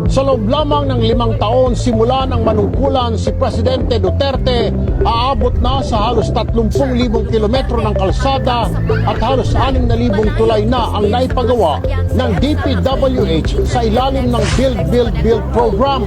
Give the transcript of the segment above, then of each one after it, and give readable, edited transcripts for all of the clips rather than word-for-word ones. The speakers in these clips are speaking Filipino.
Sa loob lamang ng 5 taon simula ng manungkulan si Presidente Duterte, aabot na sa halos 30,000 kilometro ng kalsada at halos 6,000 tulay na ang naipagawa ng DPWH sa ilalim ng Build, Build, Build program.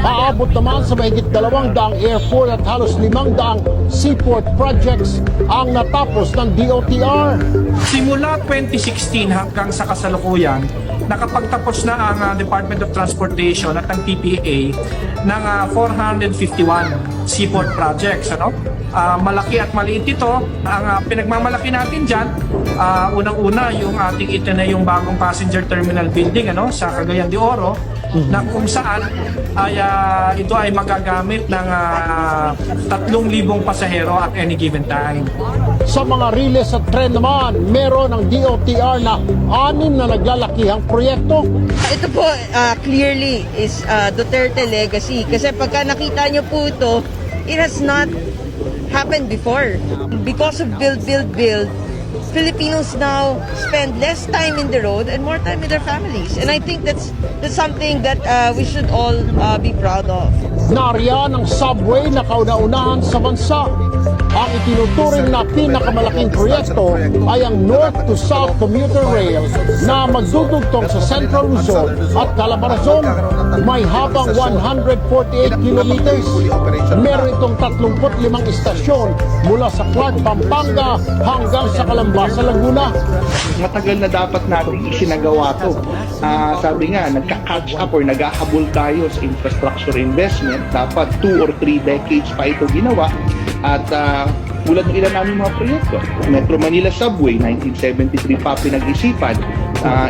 Aabot naman sa mahigit 200 airport at halos 500 seaport projects ang natapos ng DOTR. Simula 2016 hanggang sa kasalukuyan, nakapagtapos na ang Department of Transportation at ang TPA ng 451 seaport projects. Malaki at maliit ito. Ang pinagmamalaki natin dyan, unang-una yung ating itinayong bagong passenger terminal building sa Cagayan de Oro, na kung saan ay ito ay magagamit ng 3,000 pasahero at any given time. Sa mga riles at tren naman, meron ng DOTR na 6 na naglalakihang proyekto. Ito po clearly is Duterte legacy kasi pagka nakita nyo po ito, it has not happened before. Because of Build, Build, Build, Filipinos now spend less time in the road and more time with their families. And I think that's something that we should all be proud of. Nariyan ang subway na kauna-unahan sa bansa. Ang itinuturing na pinakamalaking proyekto ay ang North to South Commuter Rail na magdudugtong sa Central Luzon at Calabarzon. May habang 148 kilometers. Meron itong 35 istasyon mula sa Clark, Pampanga hanggang sa Calamba sa Laguna. Matagal na dapat natin isinagawa to. Sabi nga, nagka-catch up or naghahabol tayo sa infrastructure investment. Dapat 2 or 3 decades pa ito ginawa. At tulad ng ilan namin mga proyekto. Metro Manila Subway, 1973 pa pinag-isipan.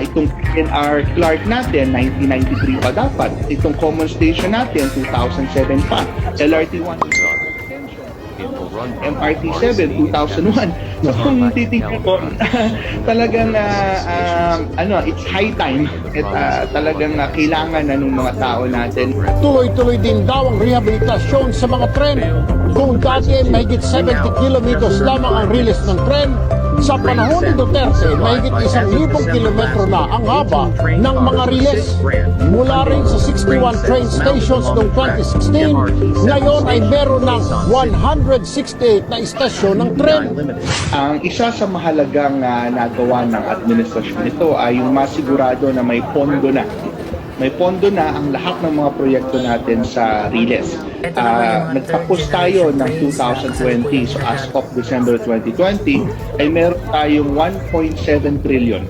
Itong PNR Clark natin, 1993 pa dapat. Itong Common Station natin, 2007 pa. LRT1, MRT7, 2001. So kung titignan ko, talagang it's high time at talagang kailangan na ng mga tao natin. Tuloy-tuloy din daw ang rehabilitasyon sa mga tren. Kung dati ay mahigit 70 kilometers lamang ang riles ng tren, sa panahon ni Duterte, mahigit 1,000 kilometro na ang haba ng mga riles. Mula rin sa 61 train stations noong 2016, ngayon ay meron ng 168 na istasyon ng tren. Ang isa sa mahalagang nagawa ng administrasyon nito ay yung masigurado na may pondo na. May pondo na ang lahat ng mga proyekto natin sa riles. Nagtapos tayo ng 2020, so as of December 2020, ay meron tayong 1.7 trillion.